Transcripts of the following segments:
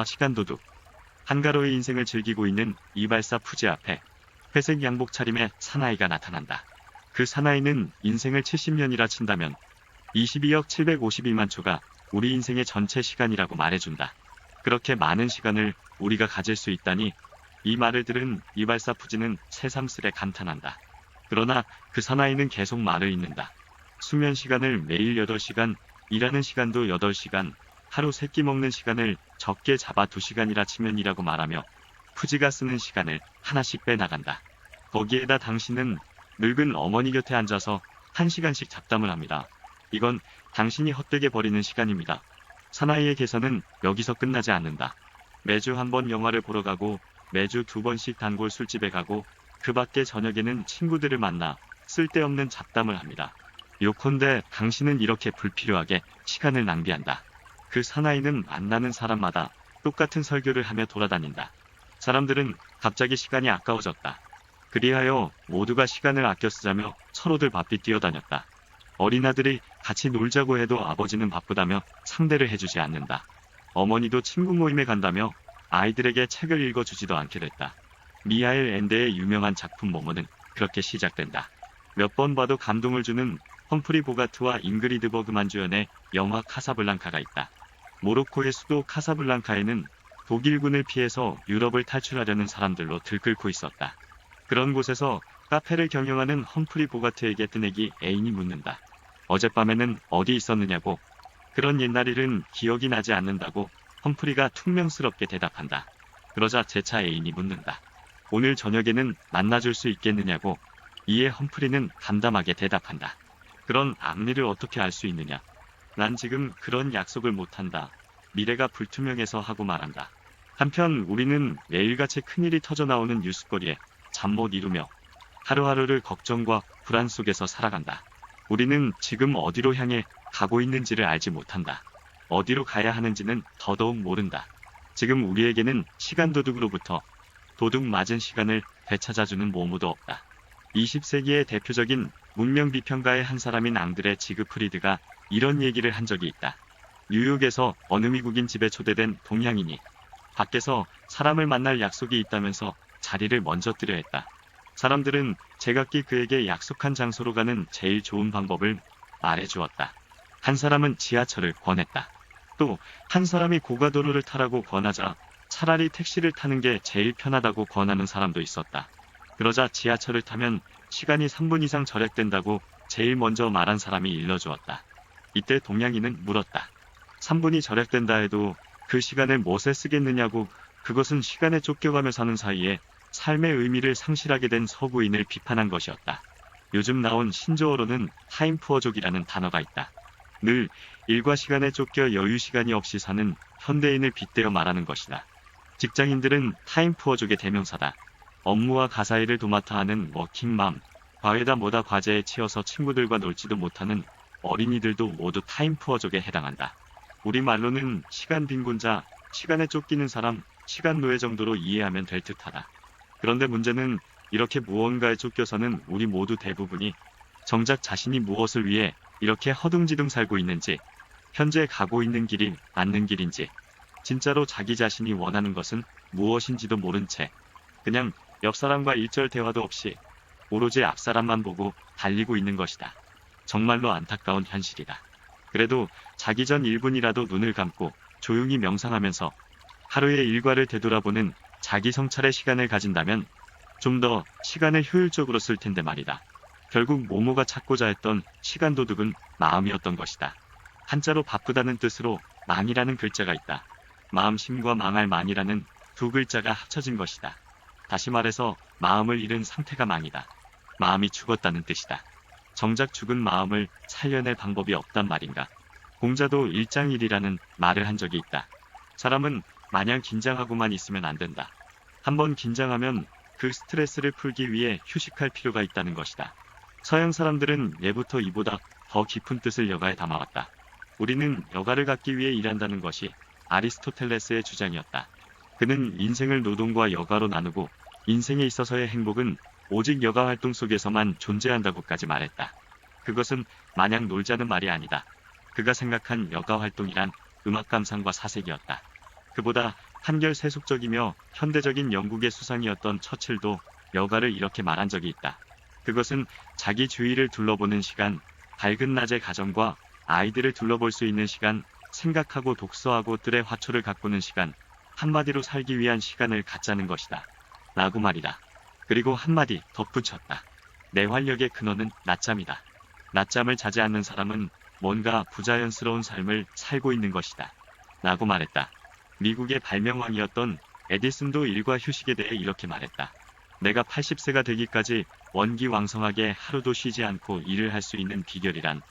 시간도둑. 한가로이 인생을 즐기고 있는 이발사 푸지 앞에 회색 양복 차림의 사나이가 나타난다. 그 사나이는 인생을 70년이라 친다면 22억 752만 초가 우리 인생의 전체 시간이라고 말해준다. 그렇게 많은 시간을 우리가 가질 수 있다니. 이 말을 들은 이발사 푸지는 새삼스레 감탄한다. 그러나 그 사나이는 계속 말을 잇는다. 수면 시간을 매일 8시간, 일하는 시간도 8시간, 하루 3끼 먹는 시간을 적게 잡아 2시간이라 치면이라고 말하며 푸지가 쓰는 시간을 하나씩 빼나간다. 거기에다 당신은 늙은 어머니 곁에 앉아서 1시간씩 잡담을 합니다. 이건 당신이 헛되게 버리는 시간입니다. 사나이의 개선은 여기서 끝나지 않는다. 매주 한 번 영화를 보러 가고 매주 2번씩 단골 술집에 가고 그 밖에 저녁에는 친구들을 만나 쓸데없는 잡담을 합니다. 요컨대 당신은 이렇게 불필요하게 시간을 낭비한다. 그 사나이는 만나는 사람마다 똑같은 설교를 하며 돌아다닌다. 사람들은 갑자기 시간이 아까워졌다. 그리하여 모두가 시간을 아껴 쓰자며 서로들 바삐 뛰어다녔다. 어린아들이 같이 놀자고 해도 아버지는 바쁘다며 상대를 해주지 않는다. 어머니도 친구 모임에 간다며 아이들에게 책을 읽어주지도 않게 됐다. 미하엘 엔데의 유명한 작품 모모는 그렇게 시작된다. 몇 번 봐도 감동을 주는 험프리 보가트와 잉그리드 버그만 주연의 영화 카사블랑카가 있다. 모로코의 수도 카사블랑카에는 독일군을 피해서 유럽을 탈출하려는 사람들로 들끓고 있었다. 그런 곳에서 카페를 경영하는 험프리 보가트에게 뜨내기 애인이 묻는다. 어젯밤에는 어디 있었느냐고. 그런 옛날 일은 기억이 나지 않는다고 험프리가 퉁명스럽게 대답한다. 그러자 재차 애인이 묻는다. 오늘 저녁에는 만나줄 수 있겠느냐고. 이에 험프리는 담담하게 대답한다. 그런 앞일을 어떻게 알 수 있느냐. 난 지금 그런 약속을 못한다. 미래가 불투명해서 하고 말한다. 한편 우리는 매일같이 큰일이 터져나오는 뉴스거리에 잠 못 이루며 하루하루를 걱정과 불안 속에서 살아간다. 우리는 지금 어디로 향해 가고 있는지를 알지 못한다. 어디로 가야 하는지는 더더욱 모른다. 지금 우리에게는 시간도둑으로부터 도둑 맞은 시간을 되찾아주는 모무도 없다. 20세기의 대표적인 문명 비평가의 한 사람인 앙드레 지그프리드가 이런 얘기를 한 적이 있다. 뉴욕에서 어느 미국인 집에 초대된 동양인이 밖에서 사람을 만날 약속이 있다면서 자리를 먼저 뜨려 했다. 사람들은 제각기 그에게 약속한 장소로 가는 제일 좋은 방법을 말해주었다. 한 사람은 지하철을 권했다. 또 한 사람이 고가도로를 타라고 권하자 차라리 택시를 타는 게 제일 편하다고 권하는 사람도 있었다. 그러자 지하철을 타면 시간이 3분 이상 절약된다고 제일 먼저 말한 사람이 일러주었다. 이때 동양인은 물었다. 3분이 절약된다 해도 그 시간을 무엇에 쓰겠느냐고. 그것은 시간에 쫓겨가며 사는 사이에 삶의 의미를 상실하게 된 서구인을 비판한 것이었다. 요즘 나온 신조어로는 타임푸어족이라는 단어가 있다. 늘 일과 시간에 쫓겨 여유 시간이 없이 사는 현대인을 빗대어 말하는 것이다. 직장인들은 타임푸어족의 대명사다. 업무와 가사일을 도맡아 하는 워킹맘, 과외다 뭐다 과제에 치여서 친구들과 놀지도 못하는 어린이들도 모두 타임푸어족에 해당한다. 우리말로는 시간 빈곤자, 시간에 쫓기는 사람, 시간 노예 정도로 이해하면 될 듯하다. 그런데 문제는 이렇게 무언가에 쫓겨서는 우리 모두 대부분이 정작 자신이 무엇을 위해 이렇게 허둥지둥 살고 있는지, 현재 가고 있는 길이 맞는 길인지, 진짜로 자기 자신이 원하는 것은 무엇인지도 모른 채 그냥 옆사람과 일절 대화도 없이 오로지 앞사람만 보고 달리고 있는 것이다. 정말로 안타까운 현실이다. 그래도 자기 전 1분이라도 눈을 감고 조용히 명상하면서 하루의 일과를 되돌아보는 자기 성찰의 시간을 가진다면 좀 더 시간을 효율적으로 쓸 텐데 말이다. 결국 모모가 찾고자 했던 시간도둑은 마음이었던 것이다. 한자로 바쁘다는 뜻으로 망이라는 글자가 있다. 마음심과 망할 망이라는 두 글자가 합쳐진 것이다. 다시 말해서 마음을 잃은 상태가 망이다. 마음이 죽었다는 뜻이다. 정작 죽은 마음을 살려낼 방법이 없단 말인가. 공자도 일장일이라는 말을 한 적이 있다. 사람은 마냥 긴장하고만 있으면 안 된다. 한번 긴장하면 그 스트레스를 풀기 위해 휴식할 필요가 있다는 것이다. 서양 사람들은 예부터 이보다 더 깊은 뜻을 여가에 담아왔다. 우리는 여가를 갖기 위해 일한다는 것이 아리스토텔레스의 주장이었다. 그는 인생을 노동과 여가로 나누고 인생에 있어서의 행복은 오직 여가 활동 속에서만 존재한다고까지 말했다. 그것은 마냥 놀자는 말이 아니다. 그가 생각한 여가 활동이란 음악 감상과 사색이었다. 그보다 한결 세속적이며 현대적인 영국의 수상이었던 처칠도 여가를 이렇게 말한 적이 있다. 그것은 자기 주위를 둘러보는 시간, 밝은 낮의 가정과 아이들을 둘러볼 수 있는 시간, 생각하고 독서하고 뜰의 화초를 가꾸는 시간, 한마디로 살기 위한 시간을 갖자는 것이다. 라고 말이다. 그리고 한마디 덧붙였다. 내 활력의 근원은 낮잠이다. 낮잠을 자지 않는 사람은 뭔가 부자연스러운 삶을 살고 있는 것이다. 라고 말했다. 미국의 발명왕이었던 에디슨도 일과 휴식에 대해 이렇게 말했다. 내가 80세가 되기까지 원기왕성하게 하루도 쉬지 않고 일을 할 수 있는 비결이란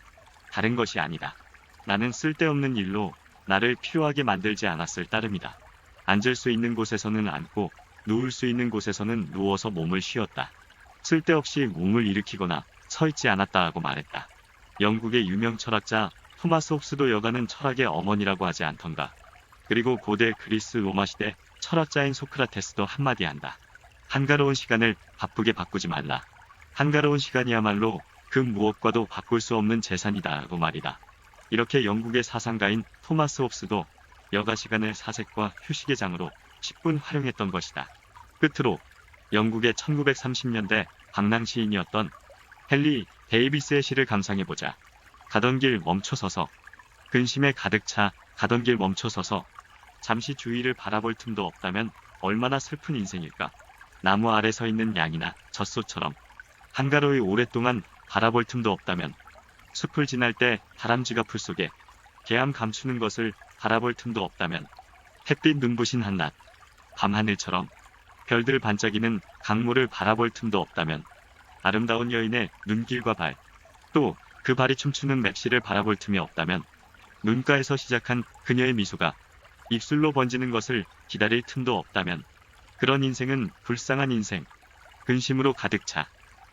다른 것이 아니다. 나는 쓸데없는 일로 나를 피로하게 만들지 않았을 따름이다. 앉을 수 있는 곳에서는 앉고 누울 수 있는 곳에서는 누워서 몸을 쉬었다. 쓸데없이 몸을 일으키거나 서 있지 않았다 하고 말했다. 영국의 유명 철학자 토마스 홉스도 여가는 철학의 어머니라고 하지 않던가. 그리고 고대 그리스 로마 시대 철학자인 소크라테스도 한마디 한다. 한가로운 시간을 바쁘게 바꾸지 말라. 한가로운 시간이야말로 그 무엇과도 바꿀 수 없는 재산이다 하고 말이다. 이렇게 영국의 사상가인 토마스 홉스도 여가 시간을 사색과 휴식의 장으로 10분 활용했던 것이다. 끝으로 영국의 1930년대 방랑 시인이었던 헨리 데이비스의 시를 감상해보자. 가던 길 멈춰서서 근심에 가득 차 가던 길 멈춰서서 잠시 주위를 바라볼 틈도 없다면 얼마나 슬픈 인생일까. 나무 아래 서 있는 양이나 젖소처럼 한가로이 오랫동안 바라볼 틈도 없다면 숲을 지날 때 다람쥐가 풀 속에 개암 감추는 것을 바라볼 tum도 없다면 햇빛 눈부신 한낮 밤하늘처럼 별들 반짝이는 강물을 바라볼 틈도 없다면 아름다운 여인의 눈길과 발, 또 그 발이 춤추는 맵시를 바라볼 틈이 없다면 눈가에서 시작한 그녀의 미소가 입술로 번지는 것을 기다릴 틈도 없다면 그런 인생은 불쌍한 인생. 근심으로 가득 차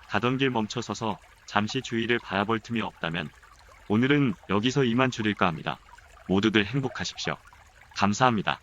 가던 길 멈춰서서 잠시 주위를 바라볼 틈이 없다면 오늘은 여기서 이만 줄일까 합니다. 모두들 행복하십시오. 감사합니다.